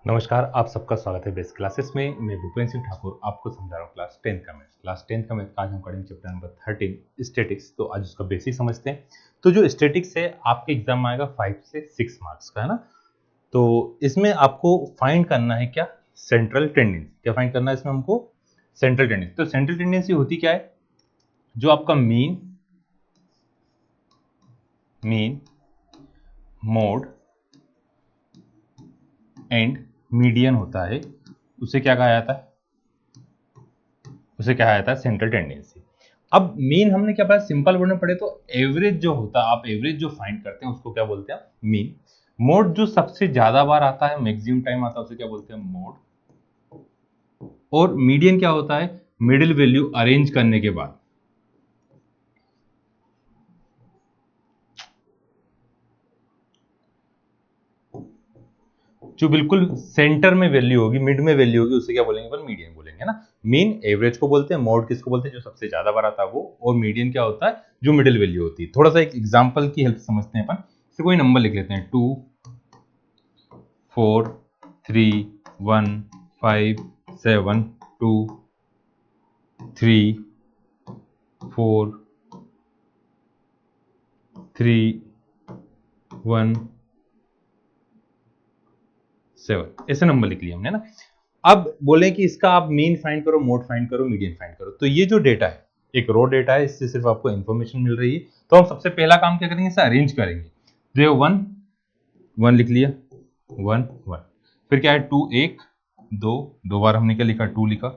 नमस्कार, आप सबका स्वागत है बेस्ट क्लासेस में। मैं भूपेंद्र सिंह ठाकुर आपको समझा रहा हूँ क्लास 10 का मैथ। क्लास 10 का मैथ आज हम पढ़ेंगे चैप्टर नंबर 13 स्टैटिक्स। तो आज उसका बेसिक समझते हैं। तो जो स्टैटिक्स है आपके एग्जाम में आएगा 5 से 6 मार्क्स का, है ना। तो इसमें आपको फाइंड करना है क्या, सेंट्रल टेंडेंसी। क्या फाइंड करना है इसमें हमको? Central tendency. तो सेंट्रल टेंडेंसी होती क्या है? जो आपका मीन मोड एंड मीडियन होता है, उसे क्या कहा जाता है? उसे कहा जाता है सेंट्रल टेंडेंसी। अब मीन हमने क्या पढ़ा? सिंपल वर्ड में पढ़े तो एवरेज जो होता है, आप एवरेज जो फाइंड करते हैं उसको क्या बोलते हैं? मीन। मोड जो सबसे ज्यादा बार आता है, मैक्सिमम टाइम आता है, उसे क्या बोलते हैं? मोड। और मीडियन क्या होता है? मिडिल वैल्यू अरेंज करने के बाद। जो बिल्कुल सेंटर में वैल्यू होगी, मिड में वैल्यू होगी, उसे क्या बोलेंगे? पर मीडियन बोलेंगे ना। मीन एवरेज को बोलते हैं, मोड किसको बोलते हैं? जो सबसे ज्यादा बार आता है वो। और मीडियन क्या होता है? जो मिडिल वैल्यू होती है। थोड़ा सा एक एग्जांपल की हेल्प समझते हैं अपन। जैसे कोई नंबर लिख लेते हैं 2 4 3 1 5 7 2 3 4 3 1 7, ऐसे नंबर लिख लिया हमने ना। अब बोले कि इसका आप मीन फाइंड करो, मोड फाइंड करो, मीडियन फाइंड करो। तो ये जो डेटा है एक रो डेटा है, इससे सिर्फ आपको इन्फॉर्मेशन मिल रही है। तो हम सबसे पहला काम क्या करेंगे? इसे अरेंज करेंगे। तो 1 लिख लिया, 1 फिर क्या है? 2 1 2, दो बार हमने क्या लिखा? 2 लिखा,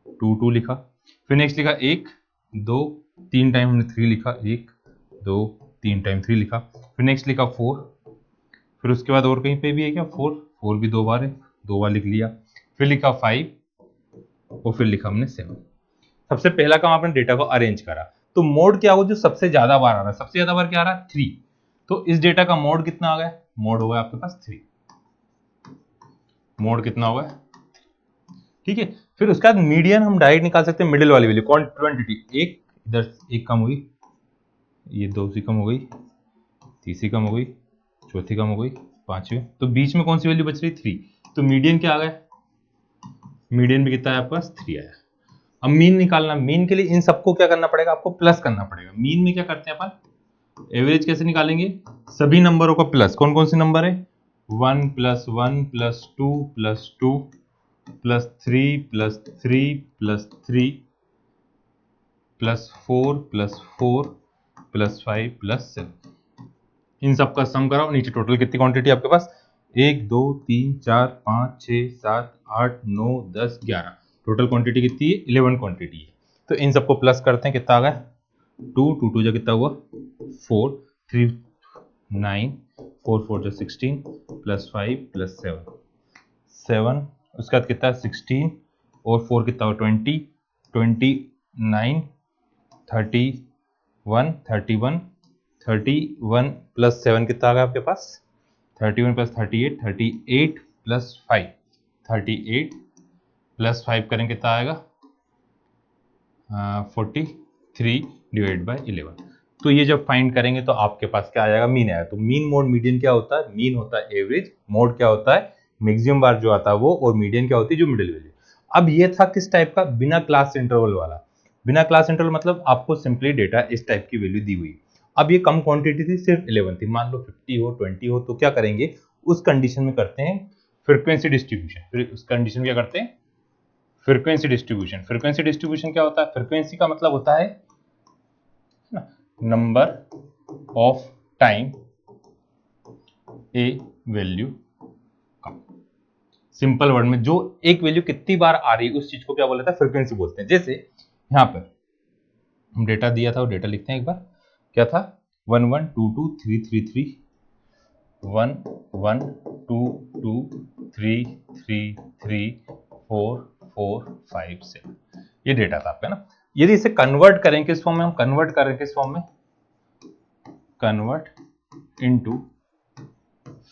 2 लिखा। फिर नेक्स्ट लिखा 1 2, 3 टाइम हमने 3 लिखा, 1 2 3 टाइम 3 लिखा। फिर नेक्स्ट लिखा 4। फिर उसके बाद और कहीं पे भी है क्या? 4 भी 2 बार है, 2 बार लिख लिया। फिर लिखा 5 और फिर लिखा हमने 7। सबसे पहला काम आपने डेटा को अरेंज करा। तो मोड क्या हो? जो सबसे ज्यादा बार आ रहा है। सबसे ज्यादा बार क्या आ रहा है? 3। तो इस डेटा का मोड कितना आ गया? मोड होगा आपके पास 3। मोड कितना होगा? ठीक है। फिर उसके बाद मीडियन हम डायरेक्ट निकाल सकते हैं, मिडिल वाली वैल्यू। कौन? क्वांटिटी। एक इधर एक कम हुई, ये 2 सी कम हो गई, तीसरी कम हो गई, चौथी कम हो गई, पांचवी। तो बीच में कौन सी वैल्यू बच रही? 3। तो मीडियन क्या आ गया? मीडियन भी कितना है आपके पास? 3 आया। अब मीन निकालना। मीन के लिए इन सबको क्या करना पड़ेगा? आपको प्लस करना पड़ेगा। मीन में क्या करते हैं अपन? एवरेज कैसे निकालेंगे? सभी नंबरों का प्लस। कौन कौन से नंबर है? 1 + 1 + 2 + 2 + 3 + 3 + 3 +4 + 4 + 5 + 7। इन सब का सम कराओ। नीचे टोटल कितनी क्वांटिटी आपके पास? 1 2 3 4 5 6 7 8 9 10 11। टोटल क्वांटिटी कितनी है? 11 क्वांटिटी है। तो इन सबको प्लस करते हैं, कितना आ गया? 2 2 2 जो कितना हुआ? 4 3 9 4 4 जो 16 + 5 + 7 7। उसके बाद कितना? 16 और 4 कितना हुआ? 20 29 31 31 31 + 7 कितना आ गया आपके पास? 31 + 38 38 + 5 38 + 5 करेंगे कितना आएगा? 43/11। तो ये जब फाइंड करेंगे तो आपके पास क्या आ जाएगा? मीन आएगा। तो मीन मोड मीडियन क्या होता है? मीन होता है एवरेज, मोड क्या होता है? मैक्सिमम बार जो आता है वो, और मीडियन क्या होती है? जो मिडिल वैल्यू। अब ये था किस टाइप का? बिना क्लास इंटरवल वाला। बिना क्लास इंटरवल मतलब आपको सिंपली डेटा इस टाइप की वैल्यू दी हुई। अब ये कम क्वांटिटी थी, सिर्फ 11 थी। मान लो 50 हो 20 हो, तो क्या करेंगे? उस कंडीशन में करते हैं फ्रीक्वेंसी डिस्ट्रीब्यूशन। फिर उस कंडीशन में क्या करते हैं? Frequency distribution. फ्रीक्वेंसी डिस्ट्रीब्यूशन क्या होता है? फ्रीक्वेंसी का मतलब होता है number of time A value come. Simple word में जो एक वैल्यू कितनी बार आ रही है उस चीज को क्या बोला था? फ्रीक्वेंसी बोलते हैं। जैसे यहां पर हम डेटा दिया था, वो डेटा लिखते हैं एक बार। क्या था? 1 1 2 2 3 3 3 1 1 2 2 3 3 3 4 4 5 7। ये डेटा था आपका ना। यदि इसे कन्वर्ट करें किस फॉर्म में? हम कन्वर्ट करें किस फॉर्म में? कन्वर्ट इनटू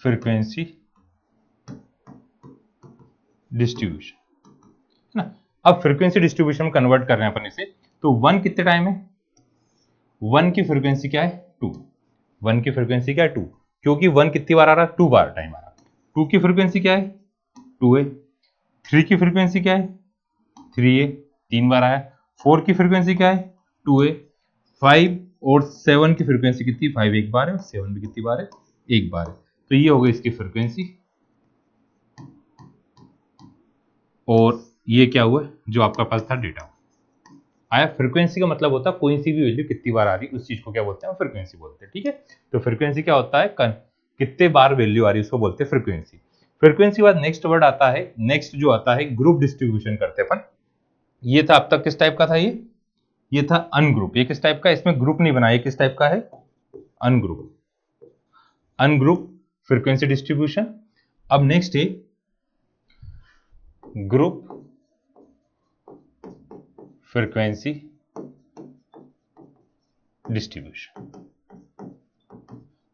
फ्रीक्वेंसी डिस्ट्रीब्यूशन, है ना। अब फ्रीक्वेंसी डिस्ट्रीब्यूशन में कन्वर्ट कर रहे हैं अपन इसे। तो 1 कितने टाइम है? 1 की फ्रीक्वेंसी क्या है? 2। 1 की फ्रीक्वेंसी क्या है? 2। क्योंकि 1 कितनी बार आ रहा है? 2 बार टाइम आ रहा है। 2 की फ्रीक्वेंसी क्या है? 2a। 3 की फ्रीक्वेंसी क्या है 3a, 3 बार आया। 4 की फ्रीक्वेंसी क्या है 2a। 5 और 7 की फ्रीक्वेंसी कितनी 5 एक बार है और 7 भी कितनी बार है एक बार है। तो ये हो गई इसकी फ्रीक्वेंसी। और ये क्या हुआ जो आपका पास था डेटा आया। फ्रीक्वेंसी का मतलब होता है कोई सी भी वैल्यू कितनी बार आ रही है उस चीज को क्या बोलते हैं फ्रीक्वेंसी बोलते हैं। ठीक है, तो फ्रीक्वेंसी क्या होता है कितने बार वैल्यू आ रही है उसको बोलते हैं फ्रीक्वेंसी। फ्रीक्वेंसी बाद नेक्स्ट वर्ड आता है, नेक्स्ट जो आता है ग्रुप डिस्ट्रीब्यूशन करते हैं अपन। ये था अब तक किस टाइप का था ये था अनग्रुप। ये किस टाइप का, इसमें ग्रुप नहीं बना, ये किस टाइप का है अनग्रुप। Ungroup frequency distribution. अब नेक्स्ट है ग्रुप फ्रीक्वेंसी डिस्ट्रीब्यूशन।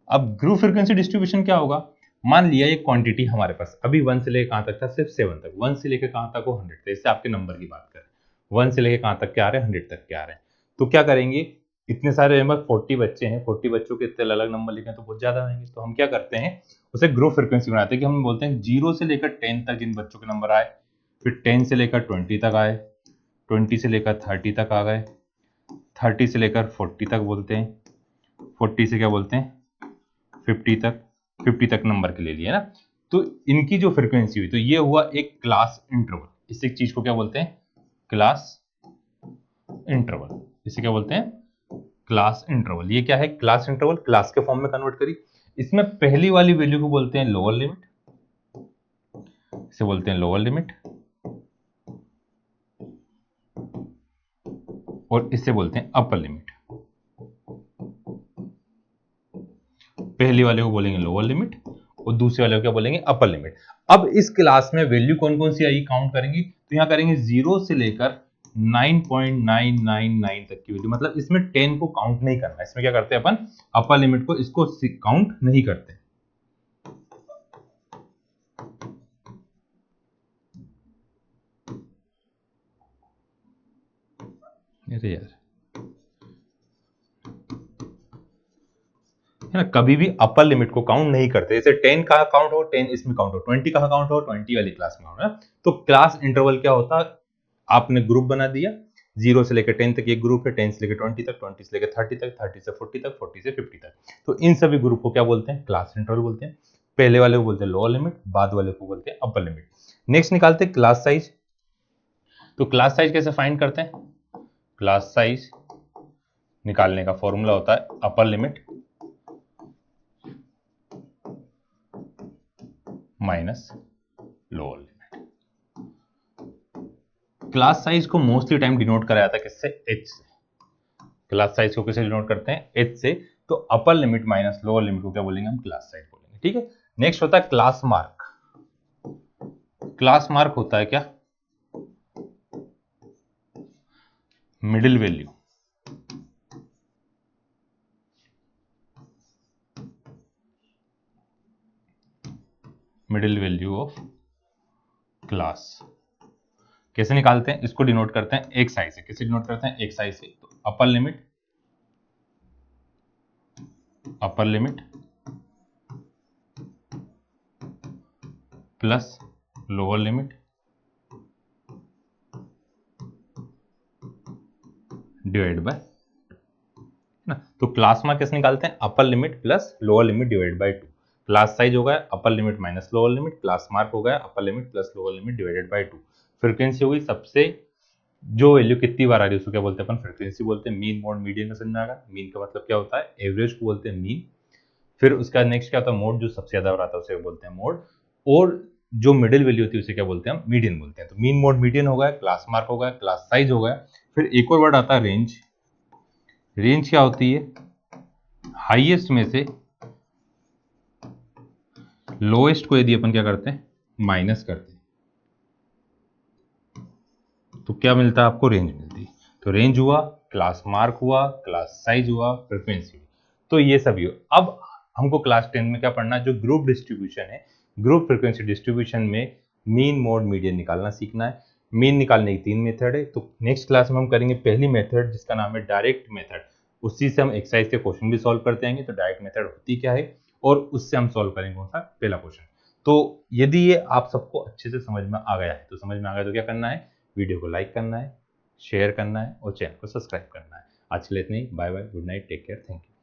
अब ग्रुप फ्रीक्वेंसी डिस्ट्रीब्यूशन क्या होगा, मान लिया ये क्वांटिटी हमारे पास अभी 1 से लेकर कहां तक था सिर्फ 7 तक, 1 से लेकर कहां तक वो 100 थे। इससे आपके नंबर की बात करें 1 से लेकर कहां तक क्या आ रहे हैं 100 तक क्या आ रहे हैं। तो क्या करेंगे, इतने सारे नंबर 40 बच्चे हैं, 40 बच्चों के इतने अलग अलग नंबर लिखे तो बहुत ज्यादा आएंगे। तो हम क्या करते हैं उसे ग्रुप फ्रीक्वेंसी बनाते हैं कि हम बोलते हैं 0 से लेकर 10 तक जिन बच्चों के नंबर आए, फिर 10 से लेकर 20 तक आए, 20 से लेकर 30 तक आ गए, 30 से लेकर 40 तक बोलते हैं, 40 से क्या बोलते हैं 50 तक, 50 तक नंबर के ले लिए ना। तो इनकी जो फ्रीक्वेंसी हुई तो ये हुआ एक क्लास इंटरवल। इस एक चीज को क्या बोलते हैं क्लास इंटरवल। इसे क्या बोलते हैं क्लास इंटरवल। ये क्या है क्लास इंटरवल, क्लास के फॉर्म में कन्वर्ट करी। इसमें पहली वाली वैल्यू को बोलते हैं लोअर लिमिट, इसे बोलते हैं लोअर लिमिट, और इसे बोलते हैं अपर लिमिट। पहली वाले को बोलेंगे लोअर लिमिट और दूसरे वाले को क्या बोलेंगे अपर लिमिट। अब इस क्लास में वैल्यू कौन कौन सी आई काउंट करेंगे, तो यहां करेंगे 0 से लेकर 9.999 तक की वैल्यू। मतलब इसमें 10 को काउंट नहीं करना, इसमें क्या करते हैं अपन अपर लिमिट को इसको काउंट नहीं करते। अरे यार है ना, कभी भी अपर लिमिट को काउंट नहीं करते। जैसे 10 कहाँ काउंट हो 10 इसमें काउंट हो, 20 कहाँ काउंट हो 20 वाली क्लास में हो ना। तो क्लास इंटरवल क्या होता है, आपने ग्रुप बना दिया 0 से लेकर 10 तक एक ग्रुप है, 10 से लेकर 20 तक, 20 से लेकर 30 तक, 30 से 40 तक, 40 से 50 तक। तो इन सभी ग्रुप को क्या बोलते हैं क्लास इंटरवल बोलते हैं। पहले वाले को बोलते हैं लोअर लिमिट, बाद वाले को बोलते हैं अपर लिमिट। नेक्स्ट निकालते हैं क्लास साइज। तो क्लास साइज कैसे फाइंड करते हैं, क्लास साइज निकालने का फॉर्मूला होता है upper limit minus lower limit. Class size को मोस्टली टाइम डिनोट कराया था किससे, एच से। क्लास साइज को किससे डिनोट करते हैं एच से। तो upper limit minus lower limit को क्या बोलेंगे हम क्लास साइज बोलेंगे। ठीक है, नेक्स्ट होता है क्लास मार्क। क्लास मार्क होता है क्या middle value, middle value of class. कैसे निकालते हैं, इसको डिनोट करते हैं एक साइज से। कैसे डिनोट करते हैं एक साइज से, तो upper limit plus lower limit divide by ना। तो क्लास मार्क कैसे निकालते हैं upper limit plus lower limit divide by 2। Class size हो गया upper limit minus lower limit, class mark हो गया upper limit plus lower limit divided by 2। Frequency हो गई सबसे जो वैल्यू कितनी बार आ रही है उसको क्या बोलते हैं अपन फ्रीक्वेंसी बोलते हैं। मीन मोड मीडियन का समझ आएगा। मीन का मतलब क्या होता है एवरेज को बोलते हैं मीन। फिर उसका नेक्स्ट क्या होता है मोड, जो सबसे ज्यादा बार आता है उसे बोलते हैं मोड। और जो मिडिल वैल्यू होती है उसे क्या बोलते हैं हम मीडियन बोलते हैं। तो मीन मोड मीडियन हो गया, क्लास मार्क हो गया, क्लास साइज हो गया। फिर एक और वर्ड आता है रेंज। रेंज क्या होती है हाईएस्ट में से लोएस्ट को यदि अपन क्या करते हैं माइनस करते हैं तो क्या मिलता है आपको रेंज मिलती है। तो रेंज हुआ, क्लास मार्क हुआ, क्लास साइज हुआ, फ्रीक्वेंसी हुई। तो ये सभी हो। अब हमको क्लास 10 में क्या पढ़ना है, जो ग्रुप डिस्ट्रीब्यूशन है, ग्रुप फ्रीक्वेंसी डिस्ट्रीब्यूशन में मीन मोड मीडियन निकालना सीखना है। मीन निकालने की 3 मेथड है। तो नेक्स्ट क्लास में हम करेंगे पहली मेथड जिसका नाम है डायरेक्ट मेथड। उसी से हम एक्सरसाइज के क्वेश्चन भी सॉल्व करते आएंगे। तो डायरेक्ट मेथड होती क्या है और उससे हम सॉल्व करेंगे कौन सा पहला क्वेश्चन। तो यदि ये आप सबको अच्छे से समझ में आ गया है, तो समझ में आ गया तो क्या करना है, वीडियो को लाइक करना है, शेयर करना है और चैनल को सब्सक्राइब करना है। आज के लिए इतनी, bye bye, good night, take care, thank you.